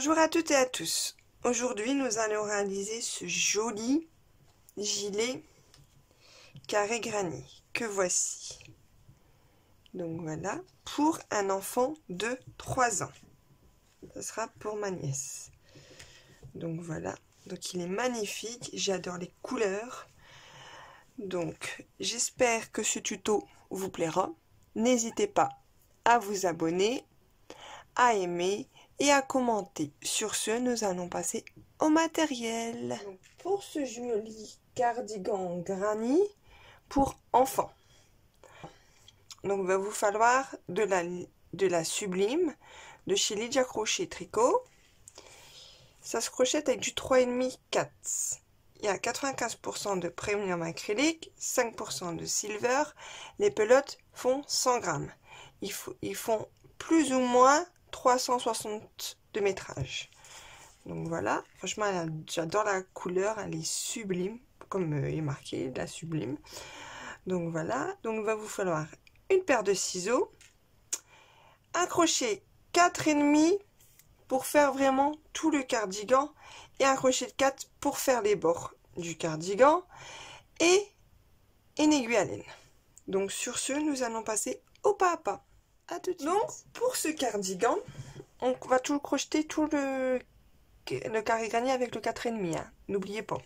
Bonjour à toutes et à tous. Aujourd'hui, nous allons réaliser ce joli gilet carré granny que voici. Donc voilà, pour un enfant de 3 ans. Ce sera pour ma nièce. Donc voilà, donc il est magnifique, j'adore les couleurs. Donc j'espère que ce tuto vous plaira. N'hésitez pas à vous abonner, à aimer et à commenter. Sur ce, nous allons passer au matériel. Donc, pour ce joli cardigan granny pour enfants, donc il va vous falloir de la Sublime de chez Lydia Crochet Tricot. Ça se crochette avec du 3,5 4. Il y a 95% de premium acrylique, 5% de silver. Les pelotes font 100 grammes. Ils font plus ou moins 360 de métrage. Donc voilà, franchement j'adore la couleur, elle est sublime, comme il est marqué, la Sublime. Donc voilà, donc il va vous falloir une paire de ciseaux, un crochet 4,5 pour faire vraiment tout le cardigan et un crochet de 4 pour faire les bords du cardigan et une aiguille à laine. Donc sur ce, nous allons passer au pas à pas. À tout de suite. Donc pour ce cardigan, on va tout crocheter tout le carré granny avec le 4,5, hein. N'oubliez pas.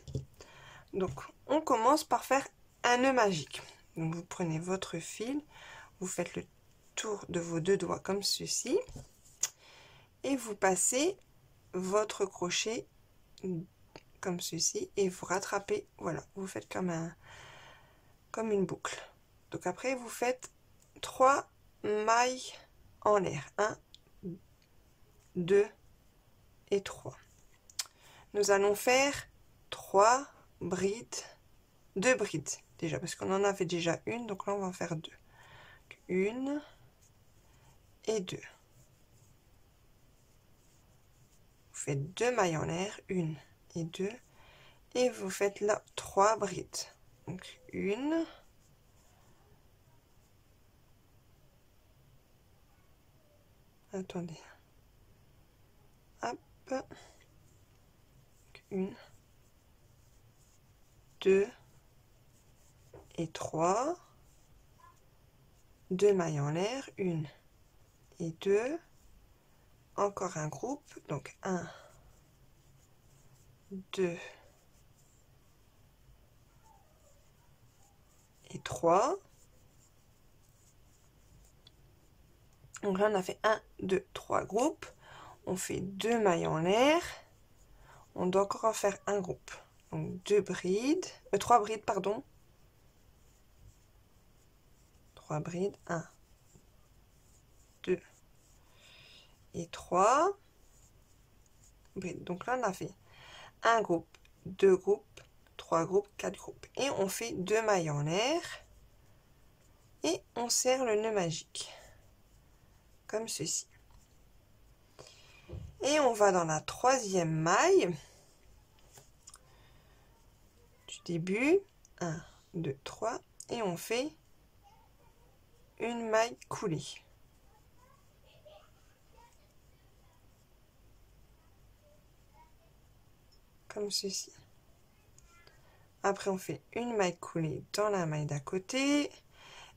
Donc on commence par faire un nœud magique. Donc vous prenez votre fil, vous faites le tour de vos deux doigts comme ceci et vous passez votre crochet comme ceci et vous rattrapez, voilà, vous faites comme une boucle. Donc après vous faites 3 mailles en l'air, 1 2 et 3. Nous allons faire 3 brides, 2 brides déjà parce qu'on en avait déjà une, donc là on va en faire 2, 1 et 2. Vous faites 2 mailles en l'air, 1 et 2, et vous faites là 3 brides. Donc 1, attendez, hop, 1, 2 et 3, 2 mailles en l'air, 1 et 2, encore un groupe, donc 1, 2 et 3. Donc là on a fait 1, 2, 3 groupes, on fait 2 mailles en l'air, on doit encore en faire un groupe, donc 2 brides, 3 brides pardon, 3 brides, 1, 2 et 3 brides. Donc là on a fait un groupe, 2 groupes, 3 groupes, 4 groupes, et on fait 2 mailles en l'air et on serre le nœud magique comme ceci. Et on va dans la 3e maille du début, 1, 2, 3, et on fait une maille coulée. Comme ceci. Après on fait une maille coulée dans la maille d'à côté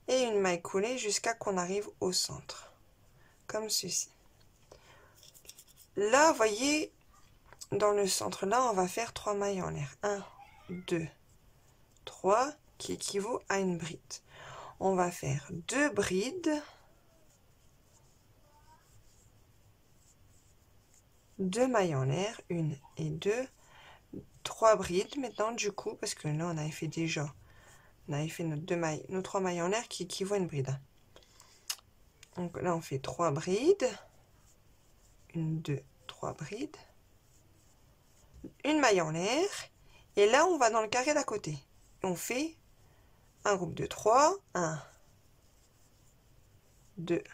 et une maille coulée jusqu'à qu'on arrive au centre. Comme ceci. Là, vous voyez, dans le centre, là, on va faire 3 mailles en l'air. 1, 2, 3, qui équivaut à une bride. On va faire 2 brides, 2 mailles en l'air, 1 et 2, 3 brides maintenant du coup, parce que là, on avait fait déjà, on avait fait nos 3 mailles en l'air qui équivaut à une bride. Donc là, on fait 3 brides, 1, 2, 3 brides, une maille en l'air, et là on va dans le carré d'à côté. Et on fait un groupe de 3, 1, 2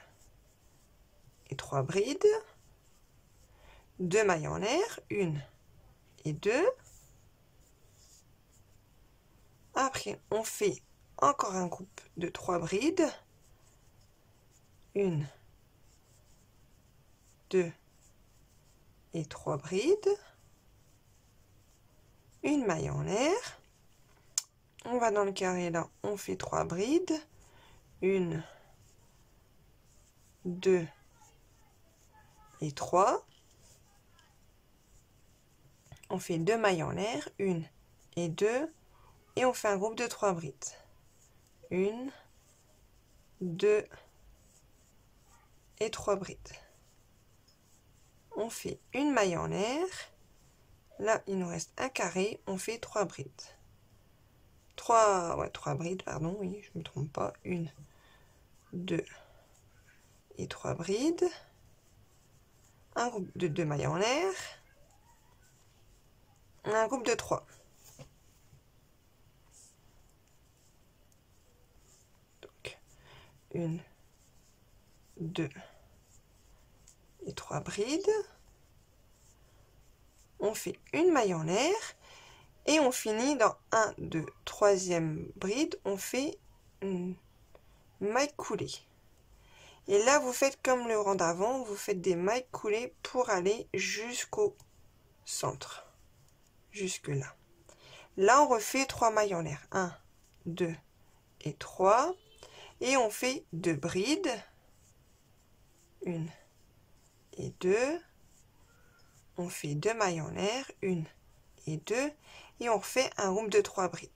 et 3 brides, 2 mailles en l'air, 1 et 2. Après on fait encore un groupe de 3 brides, 1, 2 et 3 brides, une maille en l'air, on va dans le carré là, on fait 3 brides, 1, 2 et 3, on fait 2 mailles en l'air, 1 et 2, et on fait un groupe de 3 brides, 1, 2 et 3 brides. On fait une maille en l'air, là il nous reste un carré, on fait 3 brides. 3 brides, pardon, oui, je me trompe pas, 1, 2 et 3 brides, un groupe de 2 mailles en l'air, un groupe de 3. Donc, 1, 2 et 3 brides, on fait une maille en l'air, et on finit dans 1, 2, 3e bride, on fait une maille coulée. Et là, vous faites comme le rang d'avant, vous faites des mailles coulées pour aller jusqu'au centre, jusque là. Là, on refait 3 mailles en l'air, 1, 2 et 3, et on fait 2 brides, 1 et 2, on fait 2 mailles en l'air, 1 et 2, et on refait un groupe de 3 brides,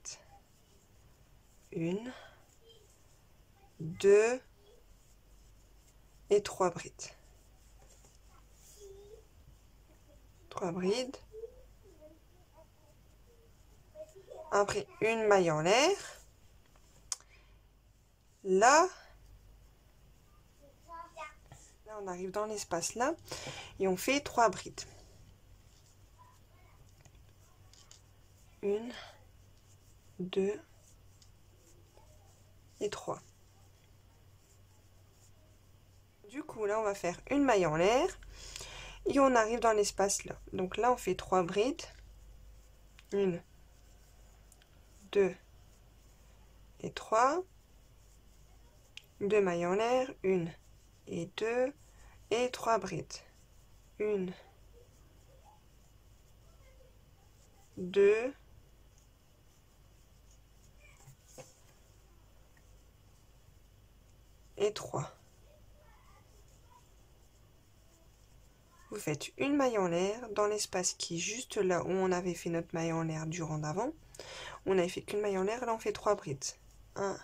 1, 2 et 3 brides. 3 brides. Après, une maille en l'air. Là, on arrive dans l'espace là et on fait 3 brides. 1, 2 et 3. Du coup, là, on va faire une maille en l'air et on arrive dans l'espace là. Donc là, on fait 3 brides. 1, 2 et 3. 2 mailles en l'air, 1 et 2 et 3 brides. 1, 2 et 3. Vous faites une maille en l'air dans l'espace qui est juste là où on avait fait notre maille en l'air du rang d'avant. On n'avait fait qu'une maille en l'air, là on fait 3 brides. 1,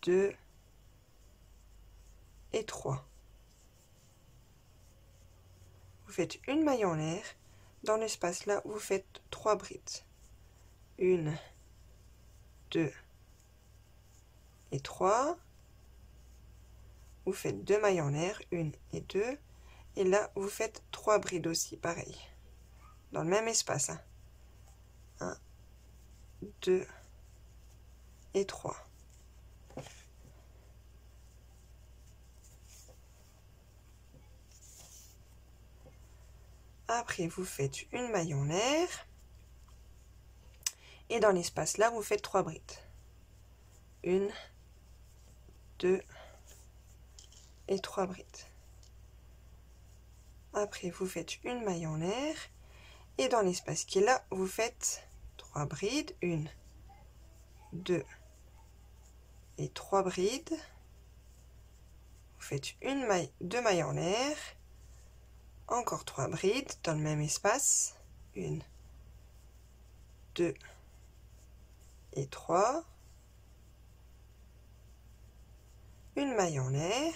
2 et 3. Vous faites une maille en l'air, dans l'espace là vous faites 3 brides. 1, 2 et 3. Vous faites 2 mailles en l'air, 1 et 2. Et là, vous faites 3 brides aussi, pareil. Dans le même espace. 1, 2 et 3. Après, vous faites une maille en l'air. Et dans l'espace là, vous faites 3 brides. 1, 2 et 3 brides. Après, vous faites une maille en l'air. Et dans l'espace qui est là, vous faites 3 brides. 1, 2 et 3 brides. Vous faites une maille, 2 mailles en l'air. Encore 3 brides dans le même espace. 1, 2 et 3. Une maille en l'air.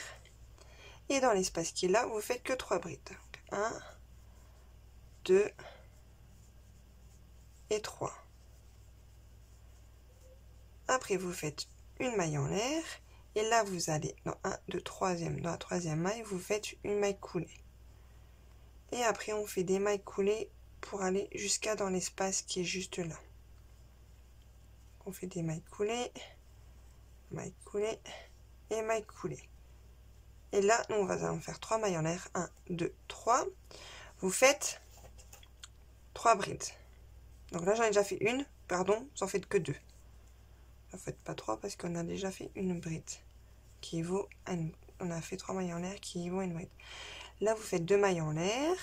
Et dans l'espace qui est là, vous faites que 3 brides. Donc 1, 2 et 3. Après, vous faites une maille en l'air. Et là, vous allez dans dans la troisième maille, vous faites une maille coulée. Et après, on fait des mailles coulées pour aller jusqu'à dans l'espace qui est juste là. On fait des mailles coulées et mailles coulées. Et là, nous, on va en faire 3 mailles en l'air. 1, 2, 3. Vous faites 3 brides. Donc là, j'en ai déjà fait une. Pardon, vous en faites que 2. Ne faites pas 3 parce qu'on a déjà fait une bride qui vaut à une... On a fait 3 mailles en l'air qui vaut à une bride. Là, vous faites 2 mailles en l'air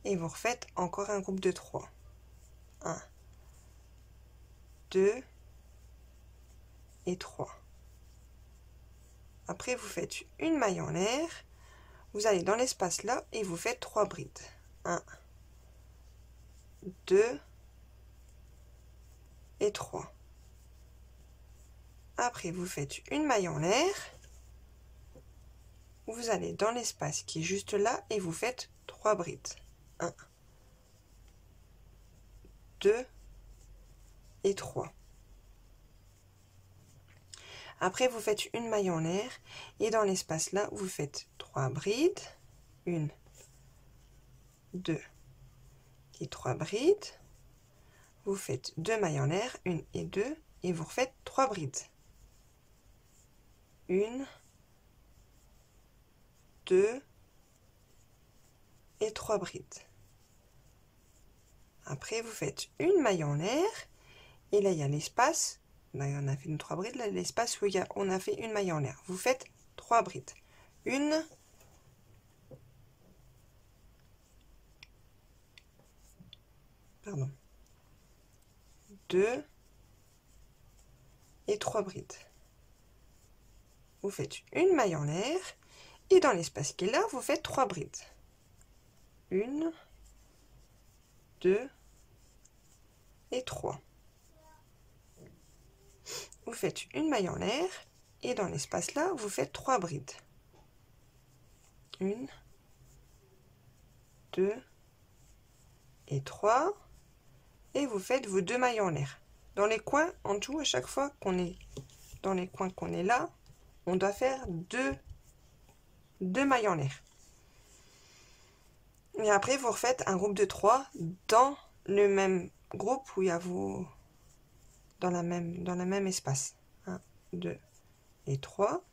et vous refaites encore un groupe de 3. 1, 2 et 3. Après, vous faites une maille en l'air. Vous allez dans l'espace là et vous faites 3 brides. 1, 2 et 3. Après, vous faites une maille en l'air. Vous allez dans l'espace qui est juste là et vous faites 3 brides. 1, 2 et 3. Après, vous faites une maille en l'air et dans l'espace là, vous faites 3 brides. 1, 2 et 3 brides. Vous faites 2 mailles en l'air, 1 et 2, et vous refaites 3 brides. 1, 2 et 3 brides. Après, vous faites une maille en l'air et là, il y a l'espace. Là, on a fait une 3 brides. Là, l'espace où on a fait une maille en l'air. Vous faites 3 brides. 1, 2 et 3 brides. Vous faites une maille en l'air et dans l'espace qui est là, vous faites 3 brides. 1, 2 et 3. Vous faites une maille en l'air et dans l'espace là, vous faites 3 brides. 1, 2 et 3. Et vous faites vos 2 mailles en l'air. Dans les coins, en tout, à chaque fois qu'on est dans les coins qu'on est là, on doit faire 2 mailles en l'air. Et après, vous refaites un groupe de 3 dans le même groupe où il y a vos... dans le même espace. 1, 2 et 3.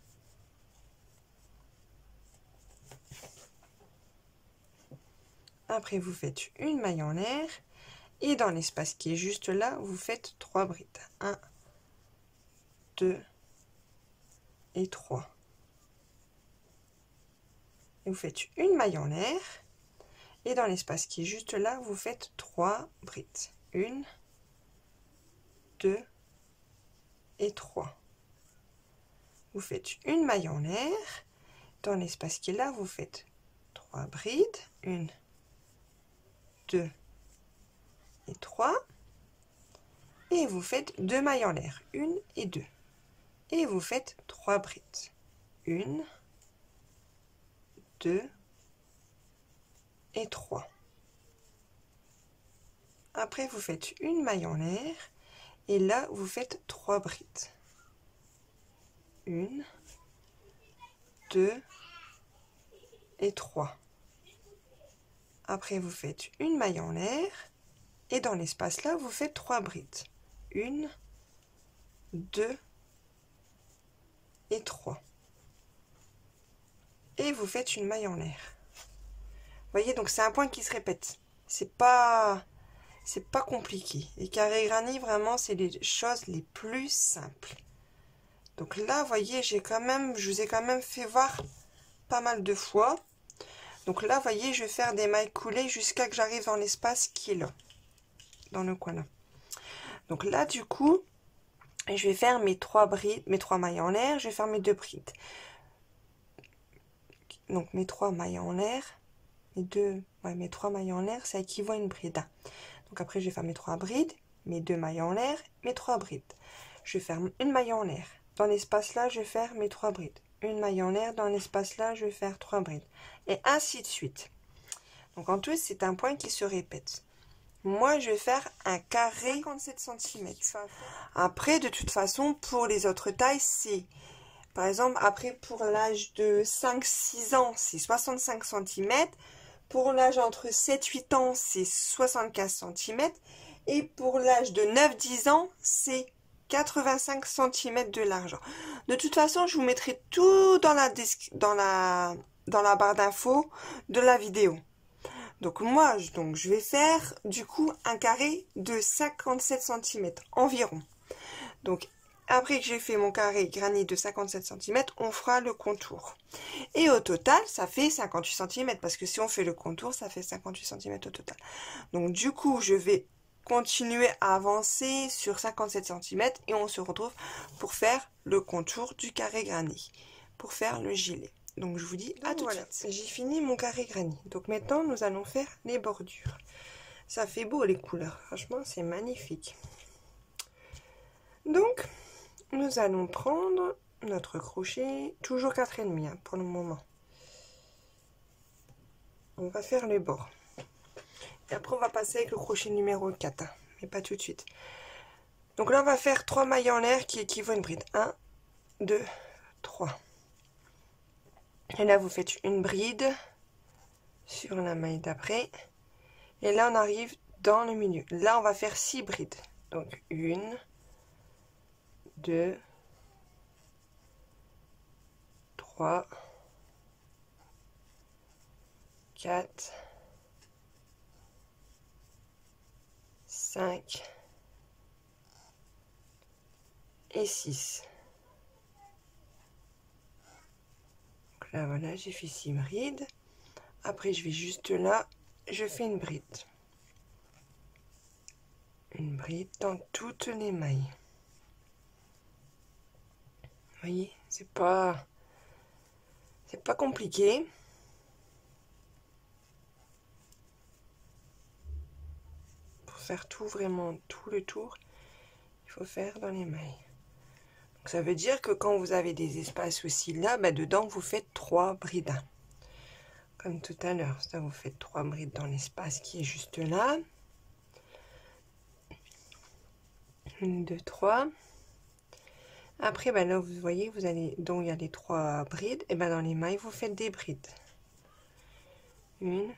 Après, vous faites une maille en l'air. Et dans l'espace qui est juste là, vous faites 3 brides. 1, 2 et 3. Et vous faites une maille en l'air. Et dans l'espace qui est juste là, vous faites 3 brides. 1, 2 et 3. Vous faites une maille en l'air. Dans l'espace qui est là, vous faites 3 brides. 1, 2 et 3. Et vous faites 2 mailles en l'air. 1 et 2. Et vous faites 3 brides. 1, 2 et 3. Après, vous faites une maille en l'air. Et là, vous faites 3 brides. 1, 2 et 3. Après, vous faites une maille en l'air. Et dans l'espace là, vous faites 3 brides. 1, 2 et 3. Et vous faites une maille en l'air. Vous voyez, donc c'est un point qui se répète. C'est pas compliqué. Et carré granit, vraiment, c'est les choses les plus simples. Donc là, vous voyez, je vous ai quand même fait voir pas mal de fois. Donc là, vous voyez, je vais faire des mailles coulées jusqu'à que j'arrive dans l'espace qui est là. Dans le coin là. Donc là, du coup, je vais faire mes 3 brides, mes 3 mailles en l'air, je vais faire mes 2 brides. Donc mes 3 mailles en l'air, mes 3 mailles en l'air, ça équivaut à une bride. Donc après, je vais faire mes 3 brides, mes 2 mailles en l'air, mes 3 brides. Je vais faire une maille en l'air. Dans l'espace là, je vais faire mes 3 brides. Une maille en l'air, dans l'espace là, je vais faire 3 brides. Et ainsi de suite. Donc en tout, c'est un point qui se répète. Moi, je vais faire un carré 57 cm. Après, de toute façon, pour les autres tailles, c'est... Par exemple, après, pour l'âge de 5-6 ans, c'est 65 cm. Pour l'âge entre 7-8 ans, c'est 75 cm. Et pour l'âge de 9-10 ans, c'est 85 cm de largeur. De toute façon, je vous mettrai tout dans la barre d'infos de la vidéo. Donc moi, je vais faire du coup un carré de 57 cm environ. Donc Après que j'ai fait mon carré granit de 57 cm, on fera le contour. Et au total, ça fait 58 cm, parce que si on fait le contour, ça fait 58 cm au total. Donc du coup, je vais continuer à avancer sur 57 cm et on se retrouve pour faire le contour du carré granit, pour faire le gilet. Donc je vous dis à tout de suite. J'ai fini mon carré granit. Donc maintenant, nous allons faire les bordures. Ça fait beau les couleurs, franchement, c'est magnifique. Donc, nous allons prendre notre crochet, toujours 4,5 hein, pour le moment. On va faire les bords. Et après, on va passer avec le crochet numéro 4, hein, mais pas tout de suite. Donc là, on va faire 3 mailles en l'air qui équivaut à une bride. 1, 2, 3. Et là, vous faites une bride sur la maille d'après. Et là, on arrive dans le milieu. Là, on va faire 6 brides. Donc, 1, 2, 3, 4, 5 et 6. Donc là, voilà, j'ai fait 6 brides. Après, je vais juste là, je fais une bride. Une bride dans toutes les mailles. Vous voyez, c'est pas compliqué. Pour faire tout, vraiment tout le tour, il faut faire dans les mailles. Donc ça veut dire que quand vous avez des espaces aussi là, bah dedans vous faites 3 brides. Comme tout à l'heure, ça vous faites 3 brides dans l'espace qui est juste là. 1, 2, 3. Après, ben là, vous voyez, vous allez, donc il y a les 3 brides, et ben dans les mailles, vous faites des brides. 1,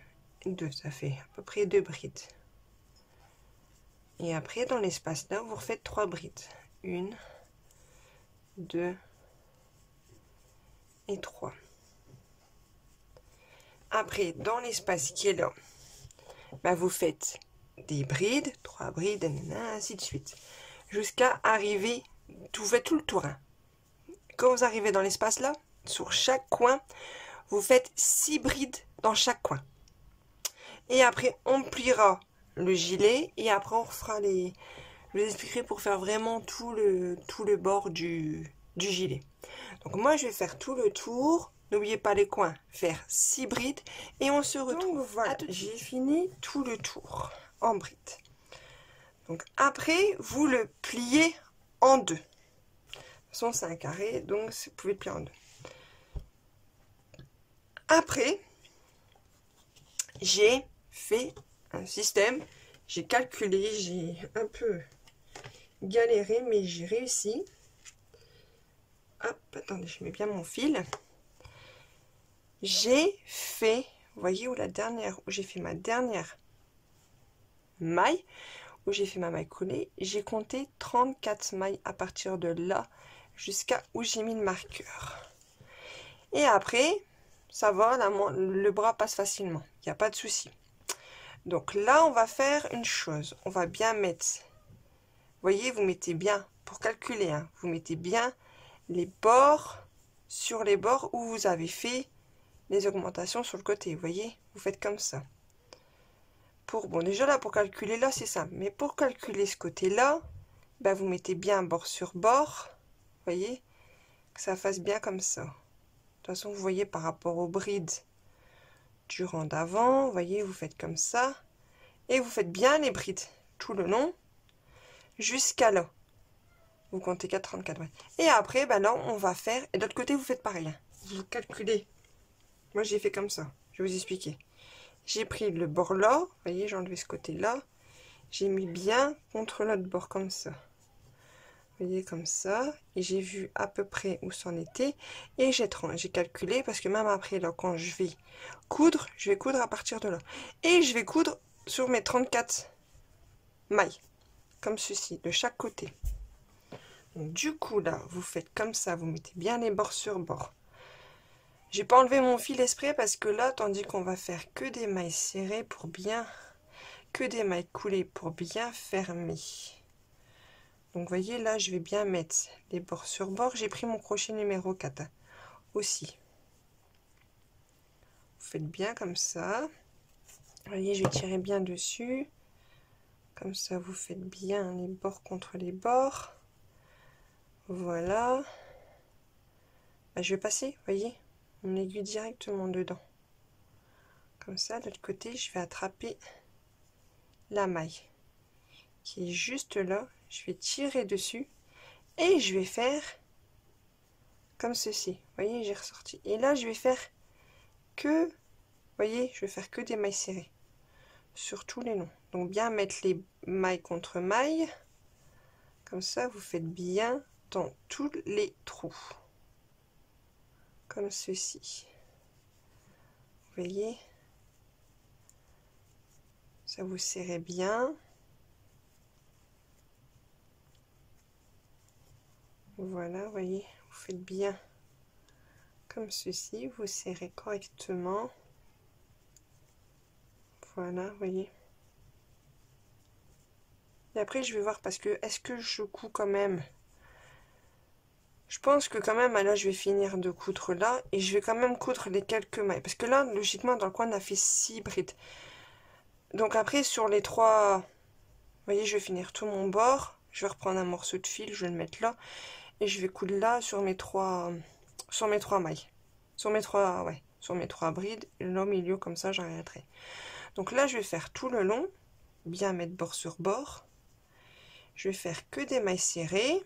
2, ça fait à peu près 2 brides. Et après, dans l'espace là, vous refaites 3 brides. 1, 2 et 3. Après, dans l'espace qui est là, ben vous faites des brides, 3 brides, ainsi de suite. Jusqu'à arriver, vous faites tout le tour. Hein. Quand vous arrivez dans l'espace là, sur chaque coin, vous faites 6 brides dans chaque coin. Et après, on pliera le gilet et après on fera les... Je vous expliquerai pour faire vraiment tout le bord du gilet. Donc moi, je vais faire tout le tour. N'oubliez pas les coins, faire 6 brides et on se retrouve. Donc voilà, j'ai fini tout le tour en brides. Donc après, vous le pliez en deux. De toute façon, c'est un carré, donc vous pouvez le plier en deux. Après, j'ai fait un système, j'ai calculé, j'ai un peu galéré, mais j'ai réussi. Hop, attendez, je mets bien mon fil. J'ai fait, vous voyez où j'ai fait ma dernière maille, où j'ai fait ma maille coulée, j'ai compté 34 mailles à partir de là jusqu'à où j'ai mis le marqueur. Et après, ça va, le bras passe facilement, il n'y a pas de souci. Donc là, on va faire une chose, on va bien mettre, vous voyez, vous mettez bien, pour calculer, hein, vous mettez bien les bords sur les bords où vous avez fait les augmentations sur le côté, vous voyez, vous faites comme ça. Bon, déjà là, pour calculer là, c'est simple, mais pour calculer ce côté-là, ben, vous mettez bien bord sur bord, vous voyez, que ça fasse bien comme ça. De toute façon, vous voyez par rapport aux brides du rang d'avant, vous voyez, vous faites comme ça, et vous faites bien les brides tout le long, jusqu'à là. Vous comptez 4,34. Ouais. Et après, ben là, on va faire, et de l'autre côté, vous faites pareil. Hein. Vous calculez. Moi, j'ai fait comme ça. Je vais vous expliquer. J'ai pris le bord là, vous voyez, j'ai enlevé ce côté-là. J'ai mis bien contre l'autre bord, comme ça. Vous voyez, comme ça. Et j'ai vu à peu près où c'en était. Et j'ai calculé, parce que même après, là, quand je vais coudre à partir de là. Et je vais coudre sur mes 34 mailles. Comme ceci, de chaque côté. Donc, du coup, là, vous faites comme ça. Vous mettez bien les bords sur bord. J'ai pas enlevé mon fil exprès parce que là, tandis qu'on va faire que des mailles serrées pour bien, que des mailles coulées pour bien fermer. Donc, vous voyez, là, je vais bien mettre les bords sur bord. J'ai pris mon crochet numéro 4 aussi. Vous faites bien comme ça. Vous voyez, je vais tirer bien dessus. Comme ça, vous faites bien les bords contre les bords. Voilà. Bah, je vais passer, vous voyez, mon aiguille directement dedans. Comme ça, de l'autre côté, je vais attraper la maille qui est juste là. Je vais tirer dessus et je vais faire comme ceci. Vous voyez, j'ai ressorti. Et là, je vais faire que, vous voyez, je vais faire que des mailles serrées sur tous les longs. Donc, bien mettre les mailles contre mailles. Comme ça, vous faites bien dans tous les trous. Comme ceci. Vous voyez, ça vous serrez bien. Voilà, vous voyez, vous faites bien comme ceci, vous serrez correctement. Voilà, vous voyez. Et après, je vais voir parce que, est-ce que je couds quand même? Je pense que quand même, là, je vais finir de coudre là. Et je vais quand même coudre les quelques mailles. Parce que là, logiquement, dans le coin, on a fait 6 brides. Donc après, sur les 3, vous voyez, je vais finir tout mon bord. Je vais reprendre un morceau de fil, je vais le mettre là. Et je vais coudre là sur mes 3 mailles. Sur mes 3 brides. Et là, au milieu, comme ça, j'arrêterai. Donc là, je vais faire tout le long. Bien mettre bord sur bord. Je vais faire que des mailles serrées.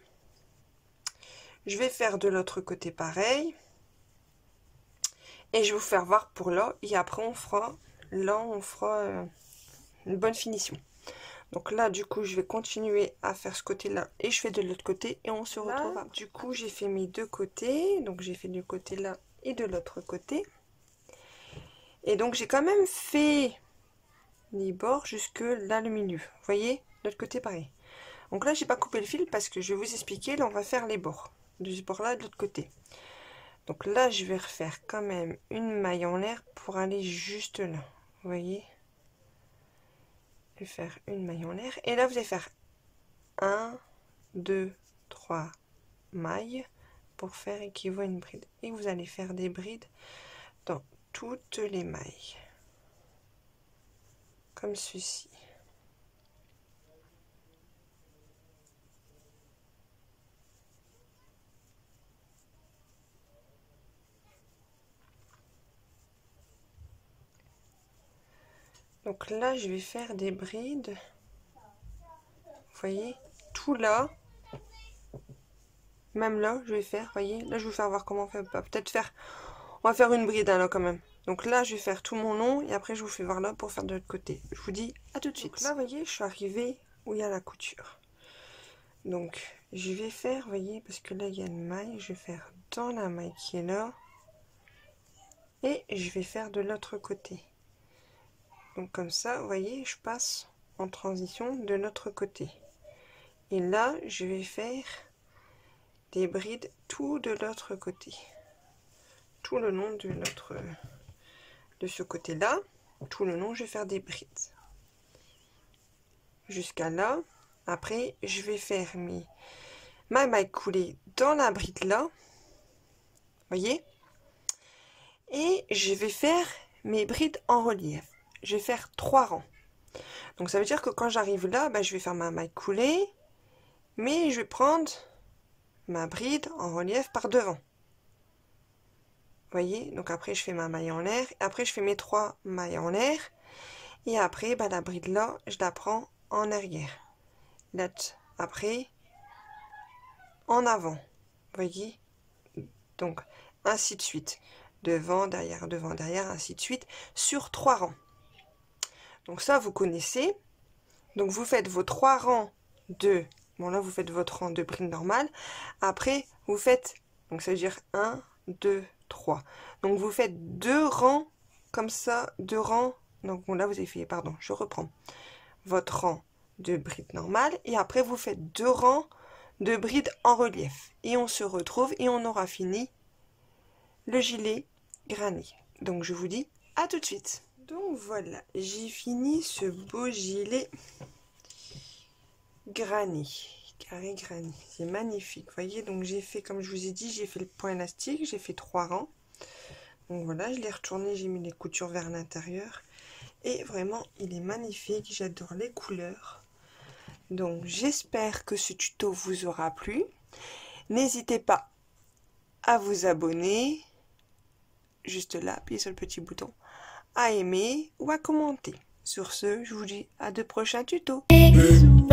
Je vais faire de l'autre côté pareil. Et je vais vous faire voir pour là. Et après, on fera une bonne finition. Donc là, du coup, je vais continuer à faire ce côté-là. Et je fais de l'autre côté. Et on se retrouve là, après. Du coup, j'ai fait mes deux côtés. Donc, j'ai fait du côté là et de l'autre côté. Et donc, j'ai quand même fait les bords jusque là, le milieu. Vous voyez, de l'autre côté, pareil. Donc là, j'ai pas coupé le fil parce que je vais vous expliquer. Là, on va faire les bords. De ce bord-là et de l'autre côté. Donc là, je vais refaire quand même une maille en l'air pour aller juste là. Vous voyez? Je vais faire une maille en l'air. Et là, vous allez faire 1, 2, 3 mailles pour faire équivaut à une bride. Et vous allez faire des brides dans toutes les mailles. Comme ceci. Donc là, je vais faire des brides. Vous voyez, tout là. Même là, je vais faire, vous voyez. Là, je vais vous faire voir comment on fait. Peut-être faire... On va faire une bride hein, là quand même. Donc là, je vais faire tout mon long. Et après, je vous fais voir là pour faire de l'autre côté. Je vous dis à tout de suite. Donc là, vous voyez, je suis arrivée où il y a la couture. Donc, je vais faire, vous voyez, parce que là, il y a une maille. Je vais faire dans la maille qui est là. Et je vais faire de l'autre côté. Donc comme ça, vous voyez, je passe en transition de l'autre côté. Et là, je vais faire des brides tout de l'autre côté. Tout le long de ce côté-là, tout le long, je vais faire des brides. Jusqu'à là. Après, je vais faire ma maille coulée dans la bride là. Vous voyez? Et je vais faire mes brides en relief. Je vais faire 3 rangs. Donc ça veut dire que quand j'arrive là, je vais faire ma maille coulée, mais je vais prendre ma bride en relief par devant. Vous voyez? Donc après je fais ma maille en l'air, après je fais mes 3 mailles en l'air, et après la bride là, je la prends en arrière. Là, après, en avant. Vous voyez? Donc ainsi de suite. Devant, derrière, ainsi de suite, sur 3 rangs. Donc ça, vous connaissez. Donc vous faites vos 3 rangs de... Bon là, vous faites votre rang de bride normale. Après, vous faites... Donc ça veut dire 1, 2, 3. Donc vous faites 2 rangs comme ça, 2 rangs. Donc bon, là, vous avez fait... Pardon, je reprends. Votre rang de bride normale. Et après, vous faites 2 rangs de bride en relief. Et on se retrouve et on aura fini le gilet granny. Donc je vous dis à tout de suite. Donc voilà, j'ai fini ce beau gilet granny. carré granny. C'est magnifique. Vous voyez, donc j'ai fait, comme je vous ai dit, j'ai fait le point élastique, j'ai fait 3 rangs. Donc voilà, je l'ai retourné, j'ai mis les coutures vers l'intérieur. Et vraiment, il est magnifique. J'adore les couleurs. Donc j'espère que ce tuto vous aura plu. N'hésitez pas à vous abonner. Juste là, appuyez sur le petit bouton. À aimer ou à commenter. Sur ce, je vous dis à de prochains tutos. Bisous.